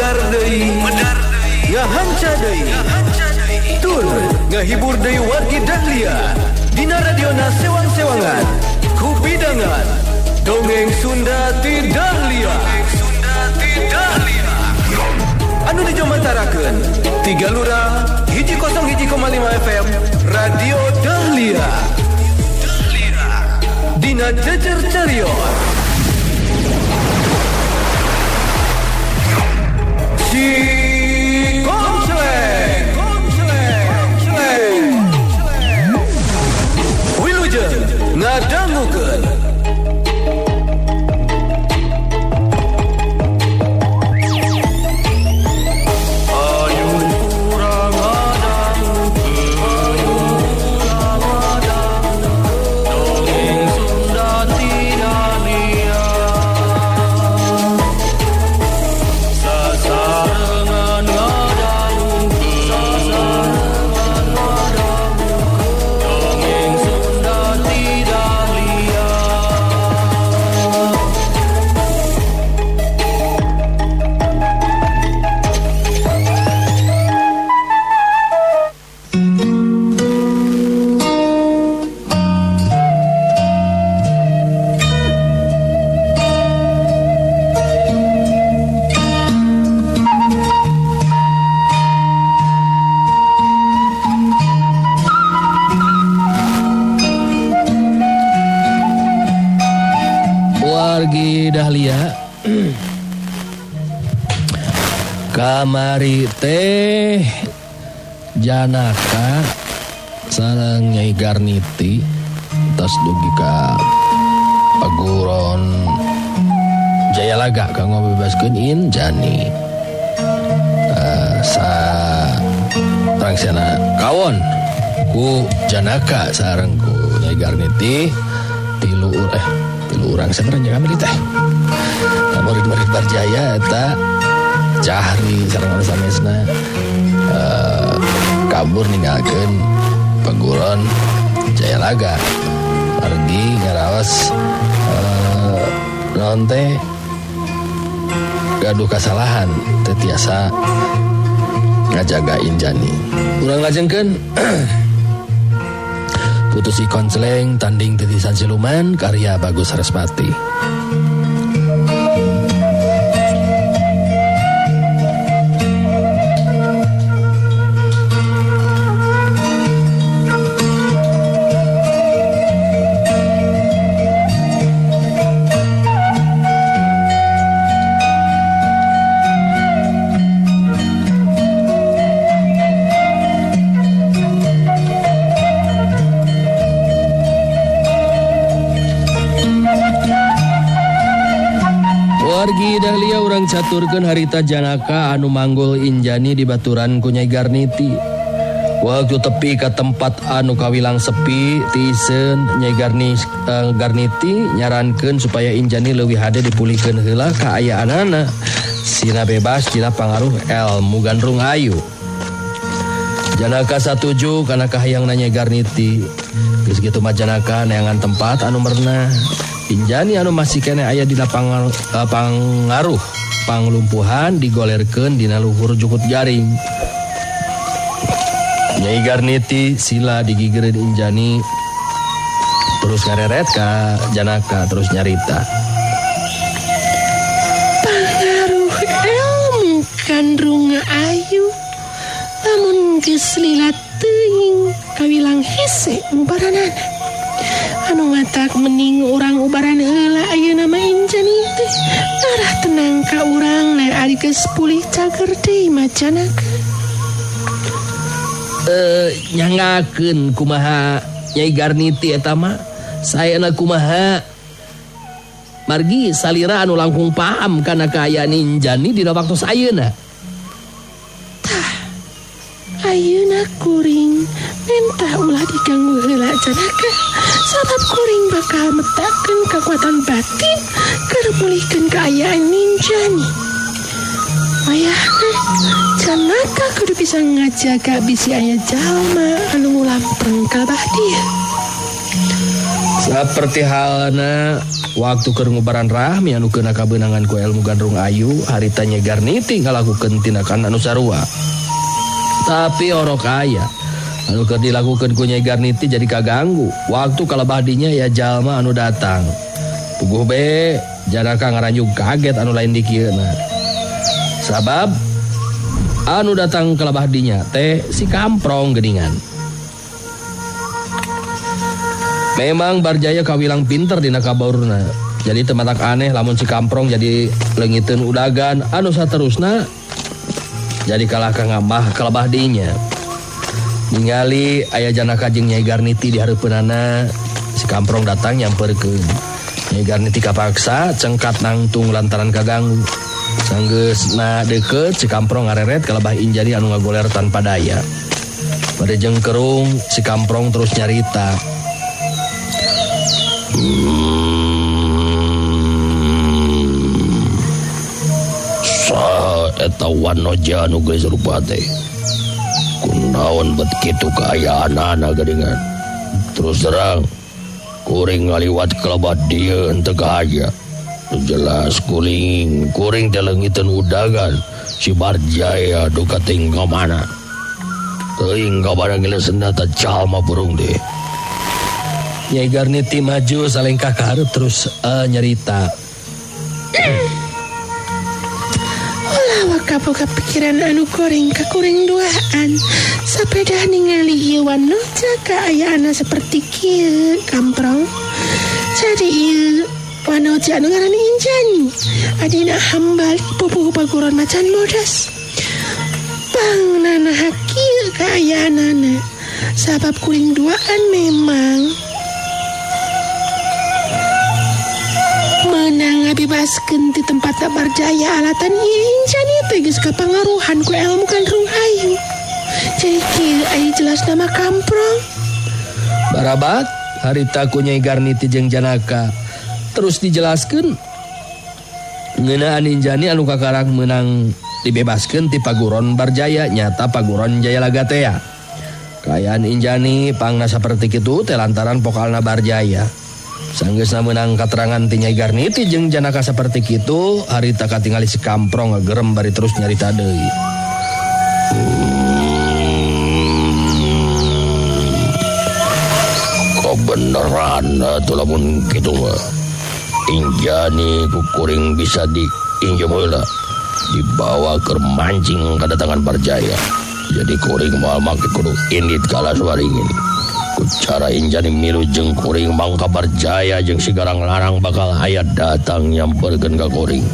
medar deui ngahanca deui tur ngahibur deui wargi Dahlia dina radiona sewang-sewangan ku bidangan dongeng Sunda ti Dahlia anu dijomantarakeun 3 Lurah 101,5 FM Radio Dahlia dina jejer carios si Komsleng Wilujeng ngadangukeun Dahlia kamari teh Janaka sareng Nyai Garniti tos dugi ka paguron Jayalaga kanggo bebaskeun Injani sa rangsana kawon ku Janaka sareng ku Nyai Garniti tilu urang sebenarnya kami teh murid-murid Barjaya eta Cahri sareng sanesna kabur ninggalkeun paguron Jayalaga pergi ngaraos naon teh gaduh kasalahan teu tiasa ngajaga Injani urang ngajengkeun Putusi Komsleng tanding titisan siluman karya Bagus Sarasvati. Dahlia urang caturkeun harita Janaka anu manggul Injani di baturan ku Nyai Garniti. Waktu tepi ka tempat anu kawilang sepi tisen Nyai Garniti nyarankeun supaya Injani leuwih hade dipulihkeun heula kaayaanana sina bebas tina pangaruh elmu gandrung ayu. Janaka satuju kana kahayangna Nyai Garniti. Geus kitu mah Janaka neangan tempat anu merenah. Injani anu masih kene aya dina pangaruh panglumpuhan digolerkeun dina luhur jukut jaring. Nyai Garniti sila digigireun Injani terus ngareret ka Janaka terus nyarita. Pangaruh elmu gandrung ayu lamun geus lila teuing kawilang hese ubaranana. Anu ngatak mending urang ubaran heula ayeuna mah Injani teh arah tenang ka urang lain ari geus pulih cager deui mah Janaka. Nyangakeun kumaha Nyai Garniti eta mah saena kumaha margi salira anu langkung paham kana kaayaan Injani dina waktu sayeuna. Tah ayeuna kuring mentah ulah diganggu heula Janaka. Sabab kuring bakal metakeun kekuatan batin keur mulihkeun kaayaan Injani. Mayahna Janaka kudu bisa ngajaga bisi aya jalma anu ngulampeng ka bah dia. Seperti halna waktu keur ngubaran rahmi anu keuna kabeunangan ku ilmu Gandrung Ayu, harita Nyai Garniti ngalakukeun tindakan anu sarua. Tapi orok aya anu keur dilakukeun ku Nyai Garniti jadi kaganggu. Waktu kalebah dinya ya jalma anu datang. Puguh be Janaka ngaranjug kaget anu lain di kieuna. Sabab anu datang kalebah dinya teh si Kamprong geuningan. Memang Barjaya kawilang pinter dina kabaurna. Jadi tematak aneh lamun si Kamprong jadi leungiteun udagan anu saterusna jadi kalah ka ngambah kalebah dinya. Ningali aya Janaka jeung Nyai Garniti di hareupeunana, si Kamprong datang nyamperkeun. Nyai Garniti kapaksa cengkat nangtung lantaran kaganggu. Sanggeusna deukeut si Kamprong ngareret kalebah Injani anu ngagoler tanpa daya. Bade jengkerung si Kamprong terus nyarita. Saha eta wanoja anu geus rupa teh? Kunaon bet kitu kaayaanana geuningan? Terus terang kuring ngaliwat kalebah dieu henteu gahaya. Jelas kuring teh leungiteun udagan si Barjaya duka teuing ka mana. Teuing ka barang gileusna teh jalma burung deh. Nyai Garniti maju salengkah ka hareup terus nyarita. Ulah wakaboga pikiran anu goreng ka kuring duaan. Sapedah ningali ieu wanoja kaayaana saperti kieu, Kamprong. Jadi ieu wanoja anu ngaranna Injani. Adina hambali pupuh paguron macan modas. Pangnana hakieu kaayaanana. Sabab kuring duaan memang menang ngabebaskeun ti tempat Barjaya alatan ieu Injani teh geus kapangaruhan ku ilmu Gandrung Ayu. Jadi kieu aya jelas nama Kamprong. Barabat harita ku Nyai Garniti jeung Janaka terus dijelaskeun ngeunaan Injani anu kakarang menang dibebaskeun ti paguron Barjaya, nyata paguron Jaya Lagatea. Kaayaan Injani pangna saperti kitu teh lantaran pokalna Barjaya. Sanggeusna meunang katerangan ti Nyai Garniti jeung Janaka saperti kitu, harita katingali si Kamprong ngagerem bari terus nyarita deui. Kebeneran atuh lamun kitu mah. Injani ku kuring bisa diinjem heula, dibawa ke mancing kedatangan Barjaya. Jadi kuring moal make kudu indit kalah suaringin. Ku cara Injani milu jeung kuring mangka Barjaya jeung si Garang Larang bakal aya datang nyamperkeun ka kuring.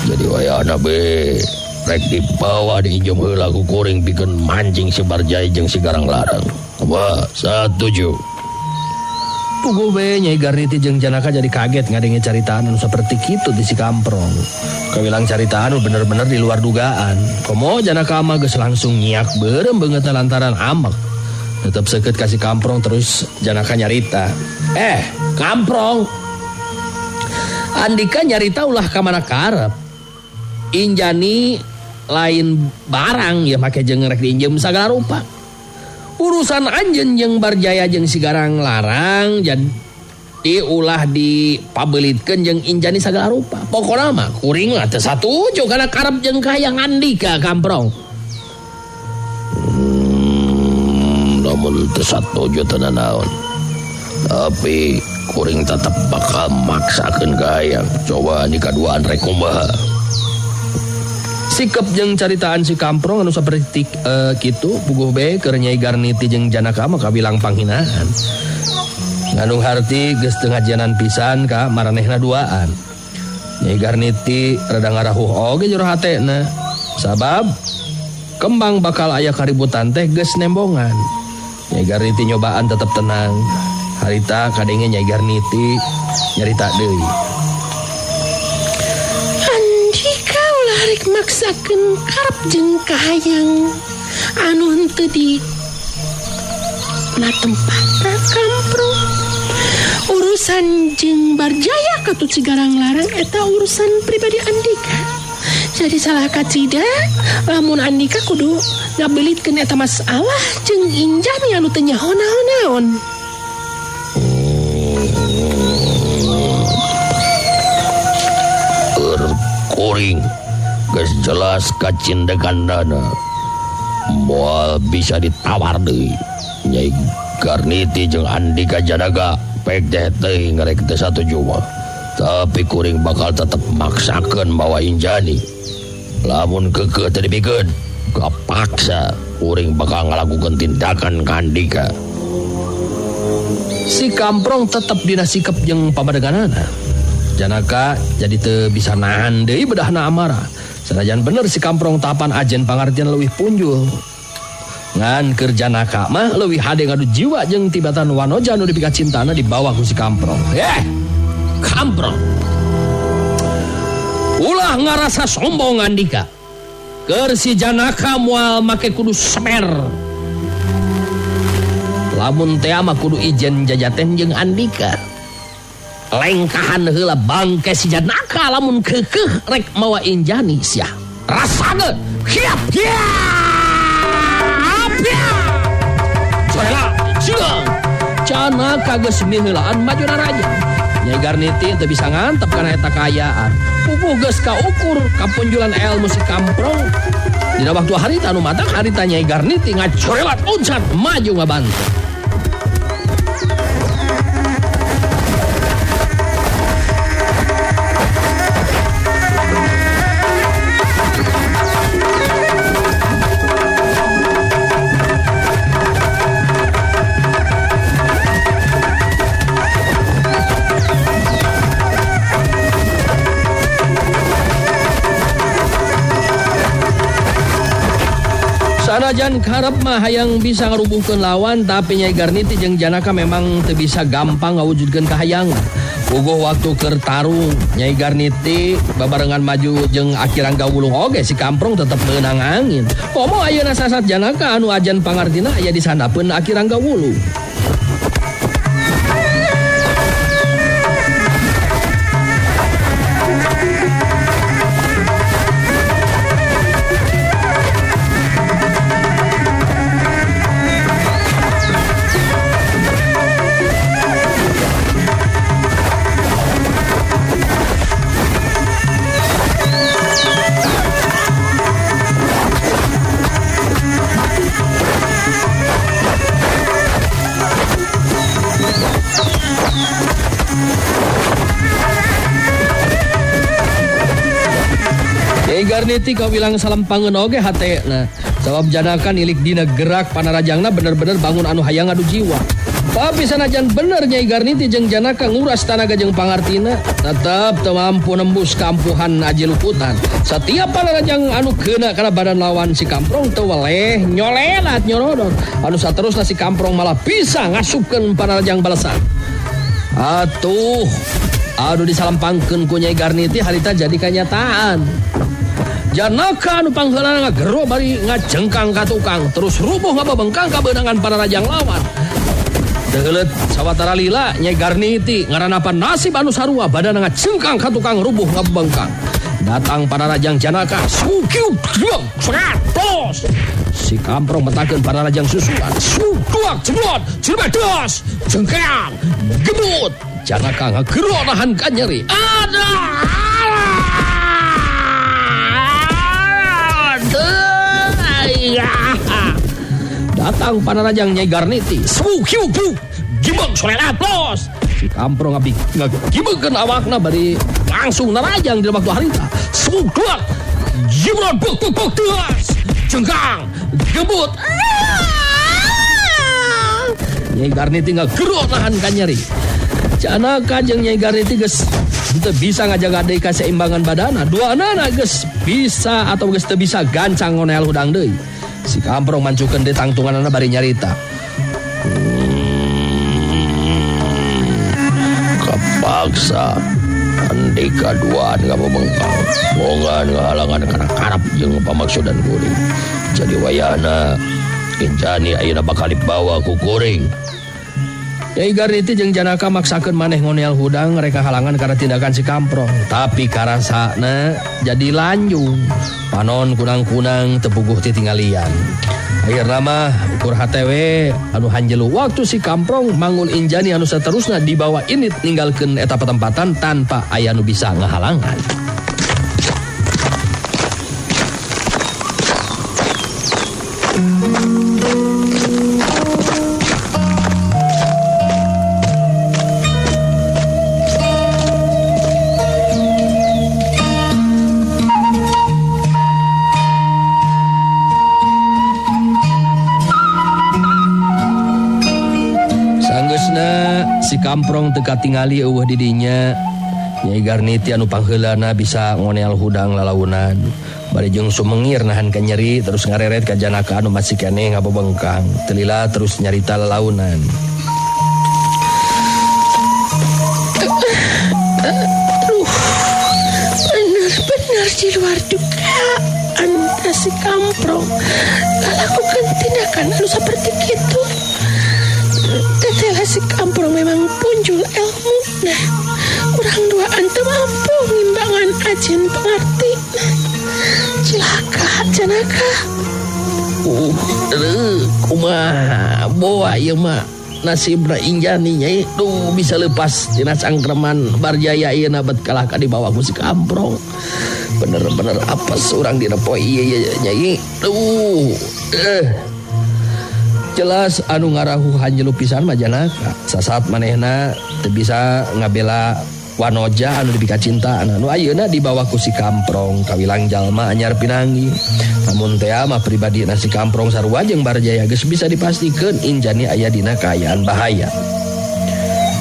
Jadi wayahna be rek dibawa diinjem heula ku kuring pikeun mancing si Barjaya jeung si Garang Larang. Apa satuju? Puguh be Nyai Garniti jeung Janaka jadi kaget ngadenge caritaan anu saperti kitu di si Kamprong. Kawilang caritaan anu bener-bener di luar dugaan. Komo Janaka mah geus langsung nyiak beureum beungeut lantaran amek. Tetep seukeut kasih Kamprong terus Janaka nyarita. Kamprong, Andika nyarita ulah ka mana karep. Injani lain barang ya make jeung rek diinjem sagala rupa. Urusan anjeun jeung Barjaya jeung si Garang Larang jadi ulah dipabelitkeun jeung Injani sagala rupa. Pokona mah kuring mah teu satuju kana karep jeung kahayang Andika, Kamprong. Namun teu satuju teu naon. Tapi kuring tetep bakal maksakeun kahayang. Coba di kaduaan rek kumaha. Sikap jeung caritaan si Kamprong anu saperti kitu puguh be keur Nyai Garniti jeung Janaka mah kabilang panghinaan. Ngandung harti geus teu ngajianan pisan ka maranehna duaan. Nyai Garniti rada ngarahuh oge jero hatena. Sabab kembang bakal aya kaributan teh geus nembongan. Nyai Garniti nyobaan tetep tenang. Harita kadenge Nyai Garniti nyarita deui. Rek maksakeun karep jeung kahayang anu henteu di na tempatna, Kamprong. Urusan jeung Barjaya katut si Garang Larang eta urusan pribadi Andika. Jadi salah kacida lamun Andika kudu ngabelitkeun eta masalah jeung Injani anu teu nyaho naon-naon. kuring geus jelas kacindekandana moal bisa ditawar deui. Nyai Garniti jeung Andika Janaga pek teh ngarek teu satuju mah. Tapi kuring bakal tetep maksakeun bawa Injani. Lamun keukeuh teu dipikeun, kapaksa kuring bakal ngalakukeun tindakan ka Andika. Si Kamprong tetep dina sikep jeung pamadeganana. Janaka jadi teu bisa nahan deui bedahna amarah. Sanajan bener si Kamprong tapan ajen pangartian leuwih punjul. Ngan keur Janaka mah leuwih hade ngadu jiwa jeung tibatan wanoja anu dipika cintana dibawa ku si Kamprong. Kamprong. Ulah ngarasa sombong Andika. Keur si Janaka moal make kudu semer. Lamun teh mah kudu ijen jajaten jeung Andika. Lengkahan heula bangke si Janaka lamun keukeuh rek mawa Injani sia. Rasakeun. Hiap hiap. Soela, silang. Janaka geus miheulaan majuna raja. Nyai Garniti teu bisa ngantep kana eta kaayaan. Pupuh geus kaukur kapunjulan elmu si Kamprong. Dina waktu harita anu matak harita Nyai Garniti ngacorelat uncat maju ngabantu. Sanajan karep mah hayang bisa ngarubuhkeun lawan, tapi Nyai Garniti jeung Janaka memang teu bisa gampang ngawujudkeun kahayangan. Puguh waktu keur tarung, Nyai Garniti babarengan maju jeung Aki Ranggawulung oge si Kamprong tetep meunang angin. Komo ayeuna sasat Janaka anu ajan pangartina aya disandapeun Aki Ranggawulung. Garniti kawilang salempangeun oge hatena. Sabab Janaka nilik dina gerak panarajangna bener-bener bangun anu hayang adu jiwa. Tapi sanajan bener Nyai Garniti jeung Janaka nguras tanaga jeung pangartina, tetep teu mampu nembus kampuhan aji luputan. Setiap panarajang anu keuna kana badan lawan si Kamprong teu weleh nyolelat nyorodot. Anu saterusna si Kamprong malah bisa ngasupkeun panarajang balesan. Atuh, anu disalampangkeun ku Nyai Garniti harita jadi kanyataan. Janaka anu pangheulana ngagero bari ngajengkang ka tukang terus rubuh ngababengkang ka beunangan panarajang lawan. Deuleut sawatara lila Nyai Garniti ngaranapan nasib anu sarua badan ngajengkang ka tukang rubuh ngababengkang. Datang panarajang Janaka sukiu tos. Si Kamprong metakeun panarajang susulan. Suduak ceblot cilebedos jengkeang gebut. Janaka ngagero nahan ka nyeri. Datang panarajang Nyai Garniti sukiu gibeng solelat los. Si Kamprong ngagibengkeun awakna bari langsung narajang di waktu harita. Suduak gibron buk tuas jengkang gebut. Nyai Garniti ngagero nahan ka nyeri. Janaka jeung Nyai Garniti geus teu bisa ngajaga deui kaseimbangan badana. Duanana geus bisa atau geus teu bisa gancang ngonel hudang deui. Si Kamprong mancukeun deui tangtunganna bari nyarita. Kapaksa Andika duaan ngababengkang. Bogan ngahalangan kana karep jeung pamaksudan kuring. Jadi wayahna Injani ayeuna bakal dibawa ku kuring. Nyai Garniti jeung Janaka maksakeun maneh ngonel hudang reka halangan karena tindakan si Kamprong. Tapi karasana jadi lanjung. Panon kunang-kunang tepuguh titinggalian. Akhirna mah ukur HTW anu hanjelu waktu si Kamprong mangun Injani anu saterusna dibawa init ninggalkeun eta patempatan tanpa aya nu bisa ngahalangan. Si Kamprong teka tingali eueuh didinya Nyai Garniti anu pangheulana bisa ngoneal hudang lalaunan bari jeung sumengir nahan ka nyeri terus ngareret ka Janaka anu masih keneh ngabebengkang telila terus nyarita lalaunan. Benar-benar di luar dugaan si Kamprong lakukan tindakan anu seperti itu. Tetela si Kamprong memang punjul ilmu. Nah, orang duaan teu mampu ngimbangan ajen pengerti. Cilaka Janaka. Kumaha boa ieu mah nasibna Injani nyai bisa lepas tina cangkreman Barjaya ieu na bet kalah ka di bawah ku si Kamprong. Bener-bener apes urang dina poe ieu nyai. Jelas anu ngarahu hanjelu pisan mah Janaka. Sasaat manehna teu bisa ngabela wanoja anu dipika cintaana. Nu ayeuna dibawa ku si Kamprong kawilang jalma anyar pinanggi. Namun teh mah pribadina si Kamprong sarua jeung Barjaya geus bisa dipastikeun Injani aya dina kaayaan bahaya.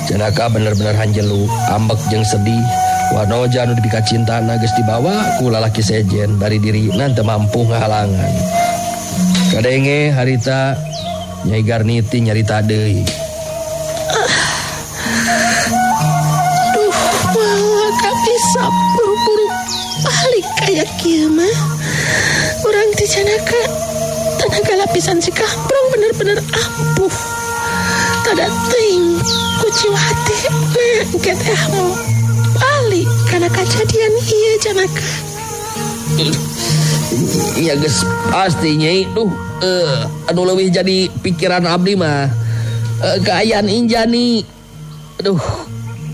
Janaka bener-bener hanjelu, ambek jeung sedih. Wanoja anu dipika cintaana geus dibawa ku lalaki sejen bari dirina teu mampu ngahalangan. Kadenge harita Nyai Garniti nyarita deui. Malah gak bisa buru-buru balik kayak kieu mah. Urang di Janaka tenaga lapisan si Kamprong bener-bener ampuh. Tada teuing ku jiwa hati nengke teh balik kana kajadian ieu Janaka. Iya geus pasti Nyai. Anu leuwih jadi pikiran abdi mah kaayaan Injani.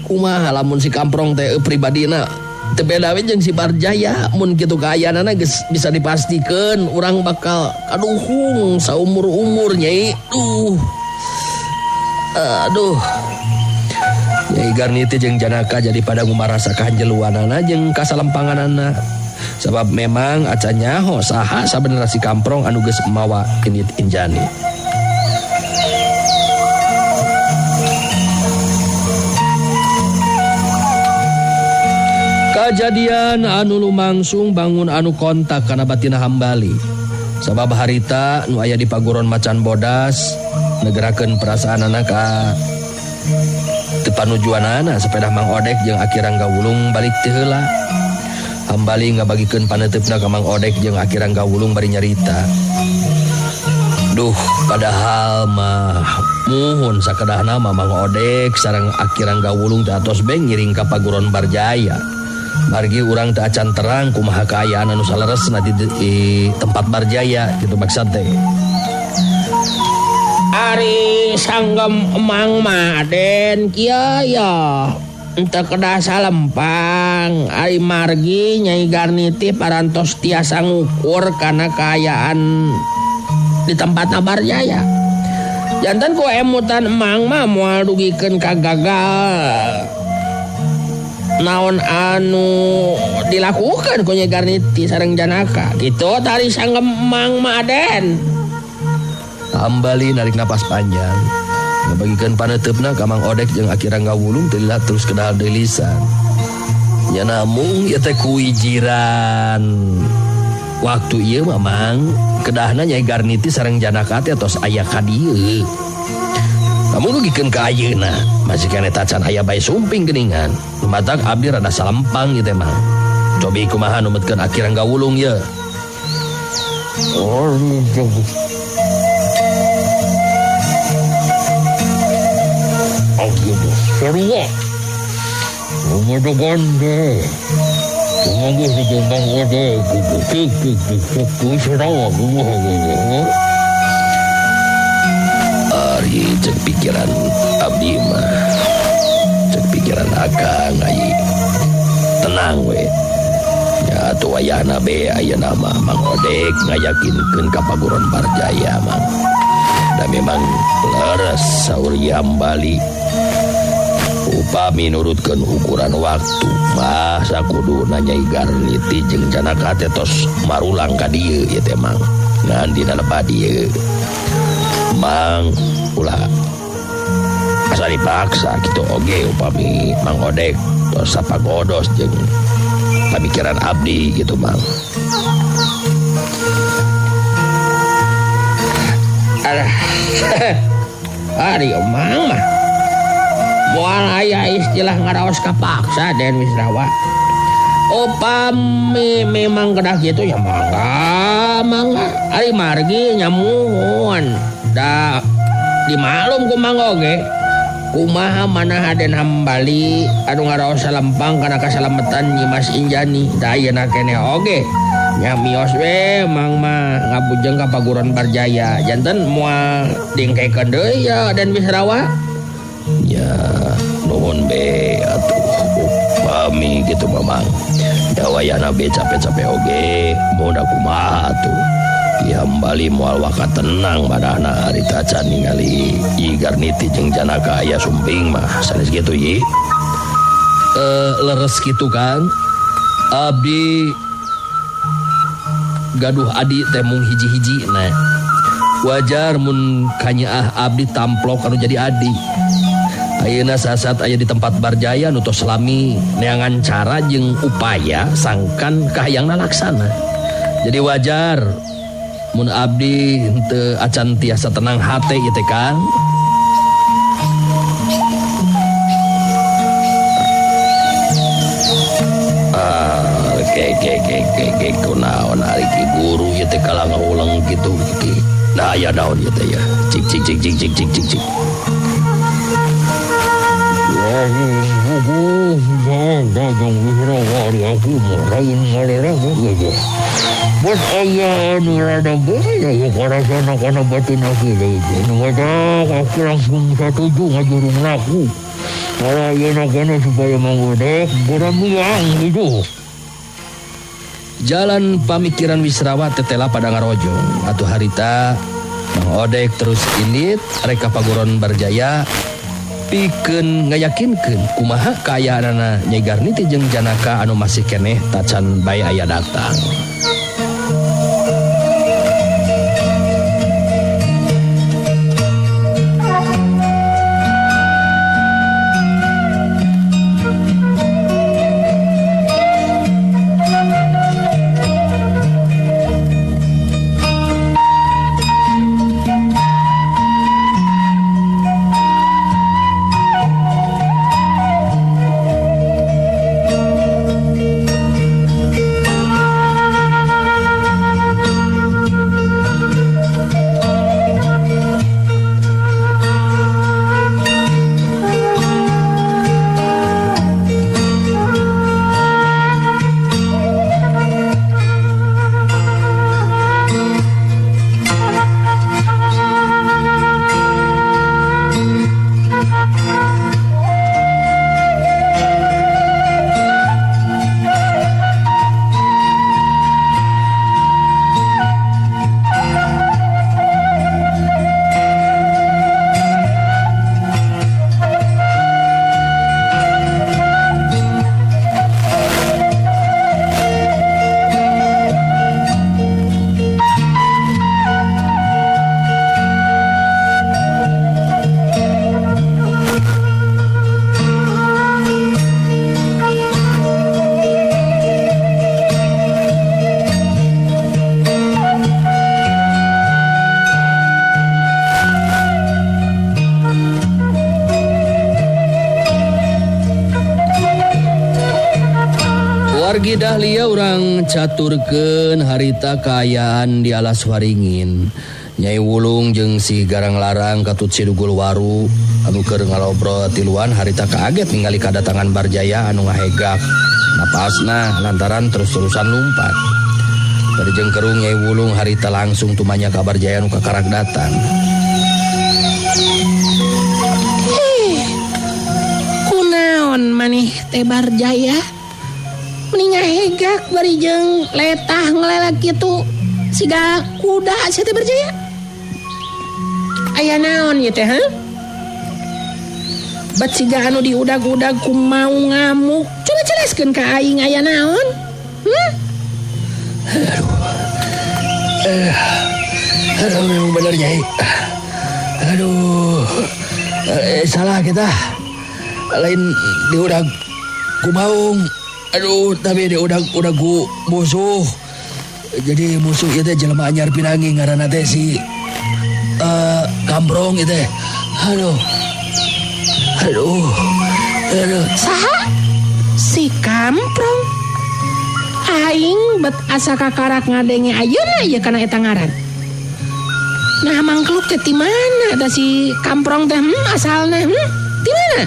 Kumaha lamun si Kamprong teh pribadina teu beda we jeung si Barjaya. Mun kitu kaayaanana geus bisa dipastikeun urang bakal kaduhung saumur-umur Nyai. Nyai Garniti jeung Janaka jadi pada ngumarasa kahanjeluanana jeung kasalempanganana. Sebab memang acan nyaho saha sabenerna si Kamprong anu geus mawa genit Injani. Kajadian anu lumangsung bangun anu kontak kana batina hambali. Sabab harita nu aya di paguron Macan Bodas negerakeun perasaanana ka teu panujuanana sepeda Mang Odek jeung Aki Rangga Wulung balik teu heula. Hambali ngabagikeun paneutupna ka Mang Odek jeung Aki Rangga Wulung bari nyarita. Padahal mah muhun sakedahna mah Mang Odek sareng Aki Rangga Wulung teh atos beng ngiring ka paguron Barjaya. Margi urang teu acan terang kumaha kaayaan anu saleresna di tempat Barjaya kitu maksud teh. Ari sanggem emang Maden kieu ya. Ente kedah salempang ari margi Nyai Garniti parantos tiasa ngukur karena kaayaan di tempatna Barjaya. Janten ku emutan emang mah moal dugikeun ka gagal naon anu dilakukan ku Nyai Garniti sareng Janaka. Kitu tari sanggem emang Maden. Hambali narik napas panjang. Ngabagikeun paneutupna ka Mang Odek jeung Aki Rangga Wulung teu terus kedal deui lisan. Nya namung ieu teh kuijiran. Waktu ieu mah Mang kedahna Nyai Garniti sareng Janaka teh tos aya ka dieu. Lamun dugikeun ka ayeuna masih keneh tacan aya bae sumping geuningan. Lumatak abdi rada salempang ieu teh Mang. Cobi kumaha numutkeun Aki Rangga Wulung ye. Sarua Umada ganda Umada sedang ada Sarua Ari cek pikiran abdi mah cek pikiran akang ai tenang we Ya atuh wayahna be aya nama Mang Odek ngayakinkeun ka Paguron Barjaya Mang. Da memang leres saur Yambali. Upami nurutkeun ukuran waktu mah sakuduna Nyai Garniti jeung Janaka teh tos marulang ka dieu ieu teh Mang. Ngan dina lepa dieu. Mang ulah asa dipaksa kitu oge upami Mang Odek tos sapagodos jeung pamikiran abdi gitu Mang. Ari Mang mah moal aya istilah ngaraos kapaksa Den Wisrawa. Upami memang kedah gitu ya mangga ari margi nyamuhun da dimaklum ku Mang oge kumaha manah Den Hambali anu ngaraos salempang kana kasalametan Nyi Mas Injani da ayeuna keneh oge nya mios we Mang mah ngabujeng ka Paguron Barjaya janten moal dingkekeun deui ya Den Wisrawa. Ya nuhun be atuh upami gitu Mamang. Da wayahna be capek-capek oge moda kumaha atuh. Yambali moal waka tenang badana harita can ningali Nyi Garniti jeung Janaka aya sumping mah sanes kitu Yi. Leres kitu Kang. Abdi gaduh adi teh mung hiji-hiji nah. Wajar mun kanyaah abdi tamplok anu jadi adi. Ayeuna saat aya di tempat Barjaya nu tos lami neangan cara jeung upaya sangkan kahayangna laksana. Jadi wajar mun abdi henteu acan tiasa tenang hate ieu teh Kang. Kunaon ari ki guru ieu teh kalanga ulang kitu ki. Nah aya naon ieu teh ya. Cik. Bos ayah anu rada bahaya ya karasana batin aku ini wadah aku langsung setuju ngajurung laku kalau ayah nak supaya Mang Odek beramiang gitu. Jalan pamikiran Wisrawa tetela pada ngarojong atuh harita Mang Odek terus ilit reka Paguron Barjaya pikeun ngayakinkeun kumaha kaayana Nyai Garniti jeung Janaka anu masih keneh tacan bae aya datang. Wargi dahlia urang caturkeun harita kaayaan di alas waringin. Nyai Wulung jeung si Garang Larang katut sidugul waru anu keur ngalobrol tiluan harita kaget ningali kadatangan Barjaya anu ngahegak napasna lantaran terus-terusan lumpat. Bari jeung kerung Nyai Wulung harita langsung tumanya ka Barjaya anu kakarag datang. Kunaon maneh teh Barjaya? Mending ngahegak bari jeung letah ngelelak kitu siga kuda sia teh Barjaya. Aya naon ieu teh ha? Bat siga anu diudag-udag ku mau ngamuk. Coba jelaskeun ka aing aya naon? Aduh, memang bener Nyai. Aduh, salah kita. Lain diudag ku maung. Aduh, tapi diudag ku musuh. Jadi musuh itu jelema anyar pinangi ngaranna teh si Kamprong itu. Aduh. Saha? Si Kamprong. Aing bet asa kakarak ngadenge ayeuna ieu kana eta ngaran. Nah mangkluk teh di mana ada si Kamprong teh asalna di mana?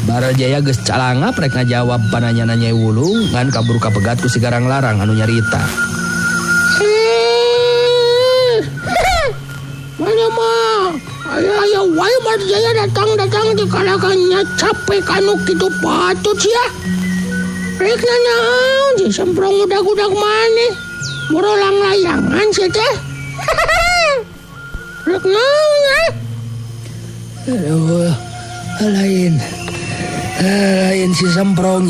Barjaya geus calangap rek ngajawab pananyana Nyai Wulung ngan kabur kapegat ku si Garang Larang anu nyarita. Mana mah? Aya wae Barjaya datang di kalakannya capek anu kitu patut sia. Rek naon si Semprong udag-udag maneh? Morolang layangan sia teh. Rek naon Aduh, lain si Semprong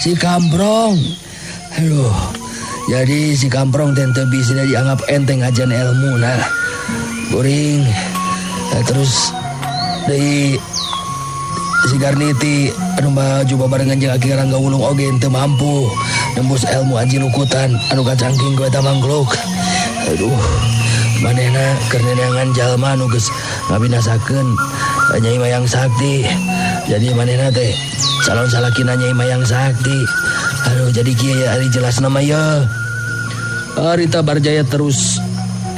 si Kamprong. Aduh, jadi si Kamprong teh bisa dianggap enteng ajan ilmu nah. Kuring terus dari si Garniti anu maju babarengan jeung Ki Rangga Wulung oge teu mampu nembus ilmu anji lukutan anu kacangking ku eta mangkluk. Aduh, manehna keur neangan jalma anu geus ngabinasakeun Nyai Mayang Sakti. Jadi manehna teh calon salakina Nyai Mayang Sakti. Aduh, jadi kieu ya ari jelasna mah ya. Harita Barjaya terus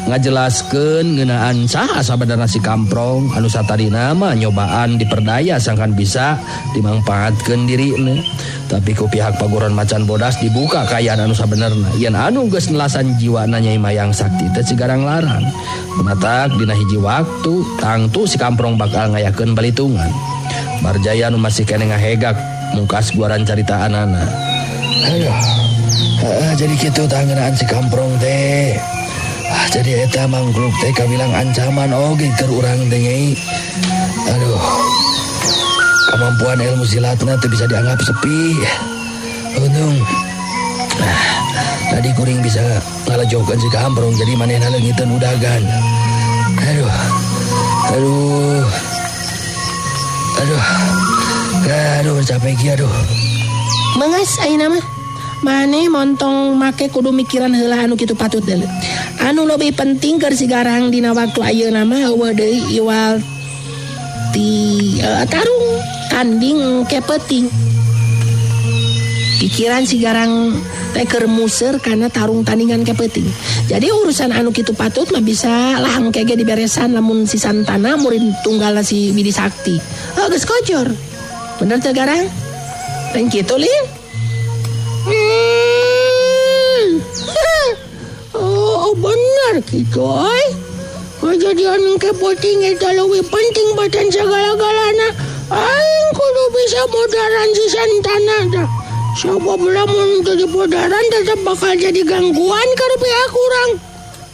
ngajelaskeun ngeunaan saha sabenerna si Kamprong anu satarina mah nyobaan diperdaya sangkan bisa dimangpaatkeun dirina. Tapi ku pihak paguron Macan Bodas dibuka kayaan anu sabenerna yen anu geus nelasan jiwana Nyai Mayang Sakti teh si Garang Larang. Kumatak dina hiji waktu tangtu si Kamprong bakal ngayakeun balitungan. Barjaya anu masih kene ngahegak mungkas guaran caritaanana. Aduh, jadi kitu tah ngeunaan si Kamprong teh. Jadi eta mangkluk teh kabilang ancaman oge keur urang teh Nyai. Aduh, kemampuan ilmu silatna teh bisa dianggap sepi. Untung tadi kuring bisa ngalajokeun si Kamprong jadi manehna leungiteun udagan. Aduh, capek kieu aduh. Mengas ayeuna mah. Mane montong make kudu mikiran heula anu kitu patut deuleu. Anu lebih penting keur si Garang dina waktu ayeuna mah eueuh deui iwal tarung tanding kepeting. Pikiran si Garang teh keur museur kana tarung tandingan kepeting. Jadi urusan anu kitu patut mah bisa lahang kege diberesan lamun si Santana murid tunggalna si Widi Sakti. Geus kojor. Bener teh Garang? Lain kitu Lin? Oh benar gitu ay. Kejadian kepoting eta leuwih penting batan segala-galana. Aing kudu bisa modaran si Santana dah. Sabab lamun jadi modaran tetep bakal jadi gangguan ka pihak urang.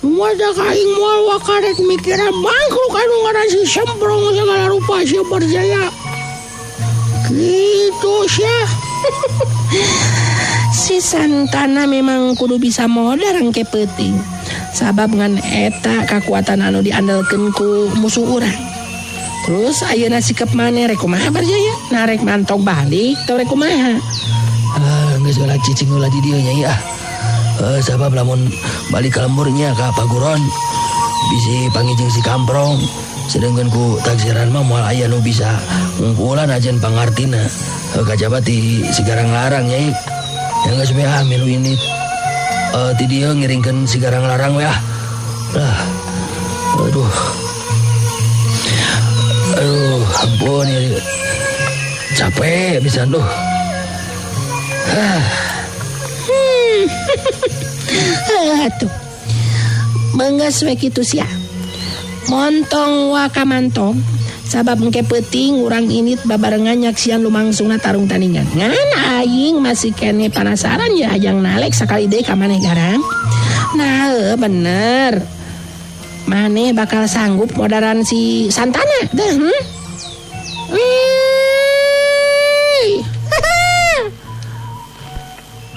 Moda kaing moal wakarek mikiran bangkrut anu ngaran si Semprong segala rupa si Barjaya. Gitu sia. Si Santana memang kudu bisa modarang kepeting. Sabab ngan eta kakuatan anu diandelkeun ku musuh urang. Terus ayeuna sikep maneh rek kumaha Barjaya? Narek mantog balik teu rek kumaha? Geus galak cicing ulah di dieu Nyai sabab lamun balik ka lemurnya ka paguron bisi pangijing si Kamprong. Sedengkeun ku taksiran mah moal aya nu bisa ngungkulan ajen pangartina. Kajaba ti si Garang Larang Nyai. Yang geus we milu ini ti dieu ngiringkeun si Garang Larang we Aduh, ampun ya. Capek pisan tuh. Atuh. Manggas we kitu sia. Montong wa kamantong sabab engke peuting urang init babarengan nyaksian lumangsungna tarung tandingan. Ngan aing masih kene penasaran ya ajang nalek sakali deui ka maneh garang. Nah, bener. Maneh bakal sanggup modaran si Santana teh.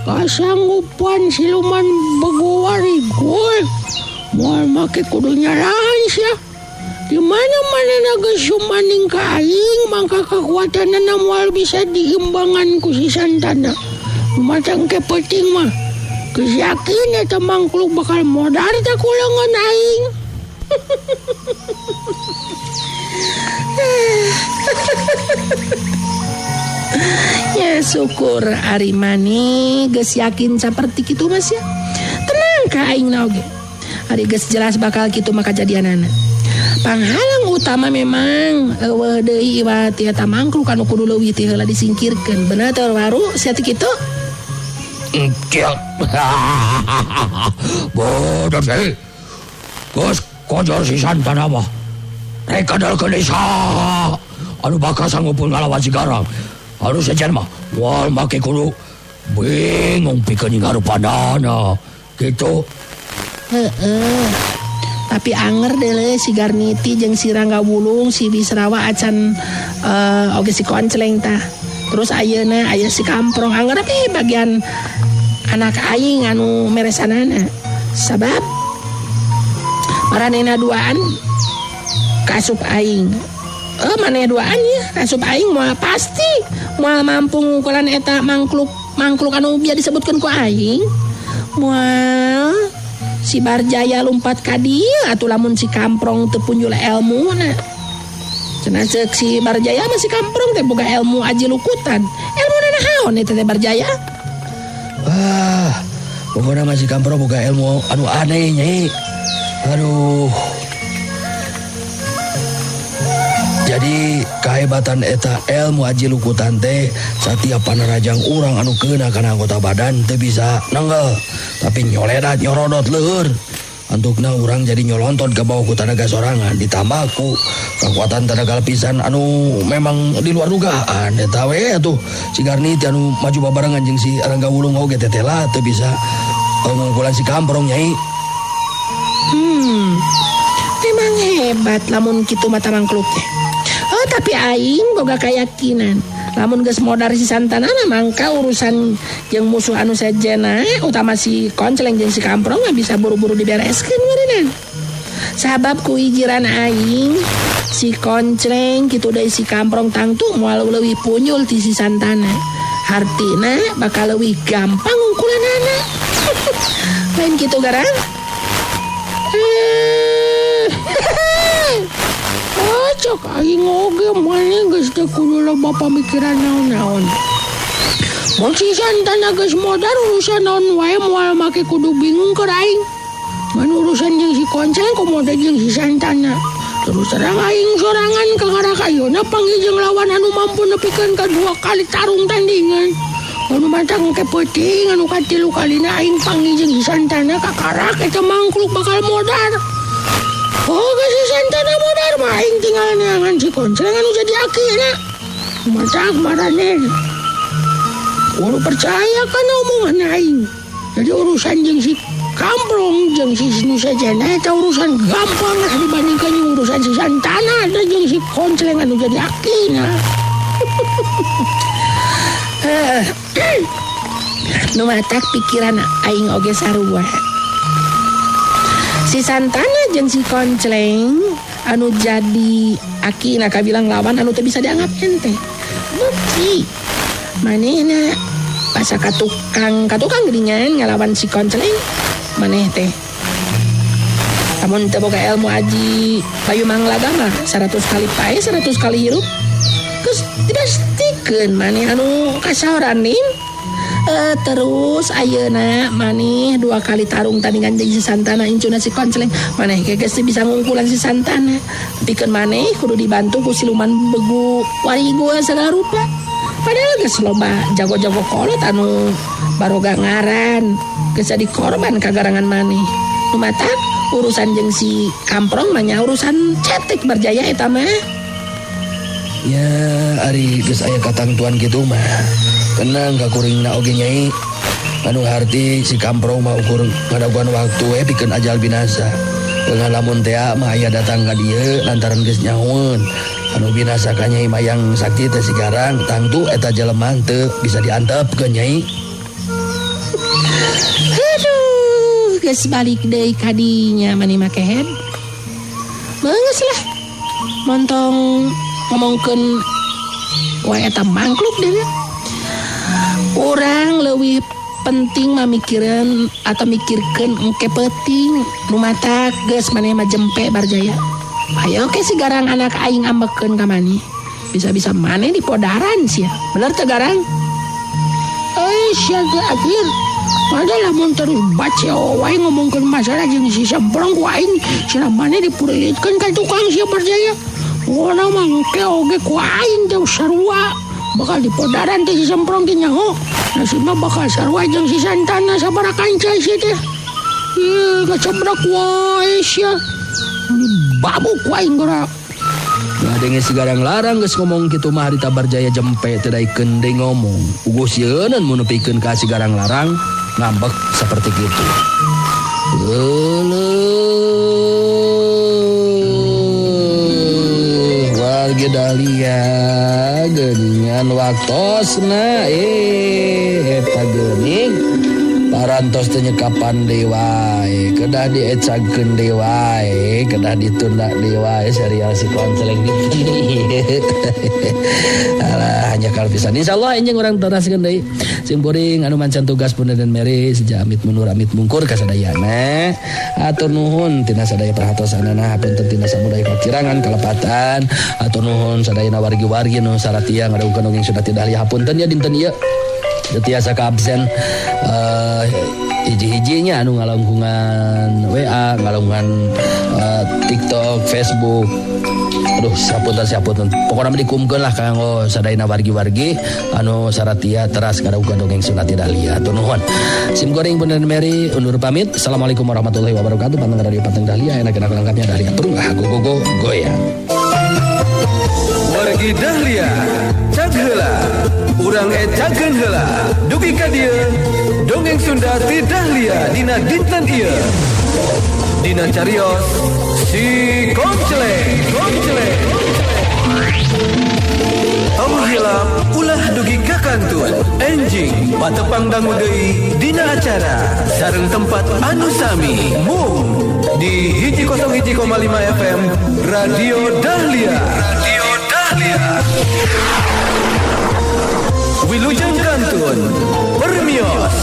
Kasanggupan siluman beguari gue. Moal make kudu nyarahan sia. Di mana-mana naga sumaning ka aing mangka kekuatanana moal bisa diimbangan ku si Santana. Macam ke penting mah. Geus yakin eta mangkluk bakal modar teh kuleungan aing. Ya syukur ari maneh geus yakin saperti kitu Mas ya. Tenang ka aing na oge. Ari geus jelas bakal kitu mah kajadianana. Panghalang utama memang eueuh deui iwat eta mangkluk anu kudu leuwih teh heula disingkirkeun. Bener teh waru sia teh kitu? Kieu. Bodoh sih. Geus kojor si Santana mah. Rek kadalkeun saha anu bakal sanggup ngalawan si Garang. Anu sejen mah moal make kudu bingung pikeun ngarupanana. Kitu. Heeh. Tapi anger deh si Garniti jeung si Rangga Wulung si Bisrawa acan oge si Koncleng tah. Terus ayeuna aya si Kamprong anger tapi bagian anak aing anu meresanana. Sabab maranehna duaan kasup aing. Maneh duaan ya kasup aing moal pasti moal mampu ngukulan eta mangkluk anu biar disebutkeun ku aing. Moal si Barjaya lompat ka dieu atuh lamun si Kamprong teu punjul elmuna. Cenah ceuk si Barjaya mah si Kamprong teh boga ilmu aji lukutan. Elmuna naon eta teh Barjaya? Pokokna mah si Kamprong boga ilmu anu aneh nyai. Aduh. Jadi kahebatan eta ilmu aji lukutan teh satiap panarajang urang anu keuna kana anggota badan teu bisa nenggel. Tapi nyoledat nyorodot leueur. Antukna urang jadi nyolontot ka bawah ku tanaga sorangan ditambah ku kekuatan tanaga lepisan anu memang di luar dugaan. Eta we atuh si Garniti anu maju babarengan jeung si Rangga Wulung oge tetela teu bisa ngungkulan si Kamprong nyai. Memang hebat lamun kitu mata mangkluk teh. Tapi aing boga kayakinan lamun geus modar si Santana mangka urusan jeung musuh anu sejena utama si Koncleng jeung si Kamprong bisa buru-buru dibereskeun meureunna. Sabab ku ijiran aing si Koncleng kitu deui si Kamprong tangtu moal leuwih punjul ti si Santana. Hartina bakal leuwih gampang ngungkulanana. Lain kitu garang? Cok aing oge maneh geus teu kudu loba pamikiran naon-naon. Mun si Santana geus modar urusan naon wae moal make kudu bingung keur aing. Mun urusan jeung si Koncleng komoda jeung si Santana. Terus terang aing sorangan ka ngarak ayeuna panggih jeung lawan anu mampu nepikeun ka 2 kali tarung tandingan. Anu matang ke peuting anu katilu kalina aing panggih jeung si Santana ka karak eta mangkluk bakal modar. Si Santana modar mah aing tinggal neangan si Koncleng anu jadi akina. Matak maraneh. Kudu percaya kana omongan aing. Jadi urusan jeung si Kamprong jeung si nu sajana eta urusan gampang lah dibandingkan urusan si Santana dan jeung si Koncleng anu jadi akina. Nu matak pikiran aing oge sarua. Si Santana jeung si Koncleng anu jadi akina kabilang lawan anu teu bisa dianggap enteng. Bukti manehna basa katukang geuningan ngalawan si Koncleng maneh teh. Lamun teu boga ilmu aji bayu manglaga mah 100 kali pae 100 kali hirup geus dibastikeun maneh anu kasaoranin. Terus ayeuna maneh 2 kali tarung tandingan jeung si Santana incuna si Koncleng maneh geus bisa ngungkulan si Santana. Pikeun maneh kudu dibantu ku siluman begu warigua segala rupa. Padahal geus loba jago-jago kolot anu baroga ngaran geus jadi korban kagarangan maneh. Nu matak urusan jeung si Kamprong mah nya urusan cetek Barjaya eta mah. Ya ari geus aya katangtuan kitu mah Kenang kakuringna oge nyai. Anu harti si Kamprong mah ukur ngadaguan waktu pikeun ajal binasa. Dengan lamun teh mah aya datang ka dieu lantaran geus nyahoeun. Anu binasa ka Nyai Mayang Sakti teh sigarang tangtu eta jelema teu bisa diantepkeun Nyai. Aduh, geus balik deui ka dinya mani make head. Beungeus lah. Montong ngomongkeun wae eta mangkluk deui. Urang leuwih penting mamikiran atau mikirkan engke penting numata geus maneh mah jempe barjaya. Ayo ke si garang anak aing ambekeun ka maneh. Bisa-bisa maneh di podaran sia. Bener teh garang? Sia ge akhir. Padahal lamun terus baca wae ngomongkeun masalah jeung si Semprong ku aing cenah maneh dipureutkeun ka tukang sia barjaya. Ona mah engke oge ku aing teh sarua. Bakal di podaran teh si Semprong teh nyaho. Nasibna bakal sarua jeung si Santana sabaraha kancai sia teh. Ieu kacabrak wae sia. Babuk wae geura. Ngadenge sigarang larang geus ngomong kitu mah harita barjaya jempe teu daekeun deui ngomong. Ugo sieun mun nepikeun ka sigarang larang ngambek saperti kitu. Warga Dahlia geuningan waktosna eta geuning parantos teu nyekapan deui wae kedah diecagkeun deui wae kedah ditunda deui wae serial si konseleng diteu. Alah hanya kal pisan insyaallah enjing urang teraskeun deui simpuring anu mancan tugas Bunda dan Mary seja amit mundur amit mungkur ka sadayana atur nuhun tina sadaya perhatosanana hapunten tina samudaya kakirangan kalepatan atur nuhun sadayana wargi-wargi nu saratia ngadawukeun dongeng Sunda Dahlia hapunten ya dinten ieu tiasa ka absen hiji-hijinya anu ngalungkungan WA ngalungkungan TikTok Facebook. Aduh sapunten pokona dikumkeun lah kanggo sadayana wargi-wargi anu saratia teras ngadawukeun dongeng Sunda Dahlia atur nuhun. Sim goreng Bunda dan Mary undur pamit. Assalamualaikum warahmatullahi wabarakatuh. Panteng radio Panteng Dahlia enak-enak lengkapnya Dahlia perungah go goyang. Wargi Dahlia cag heula urang cageun heula dugi ka dieu dongeng Sunda ti Dahlia dina dinten ieu dina carios si Komceleng Amun hilap ulah dugi ka kantun enjing patepang dangu deui dina acara sareng tempat anu sami mung di 101,5 FM Radio Dahlia. Wilujeng Kantun Permios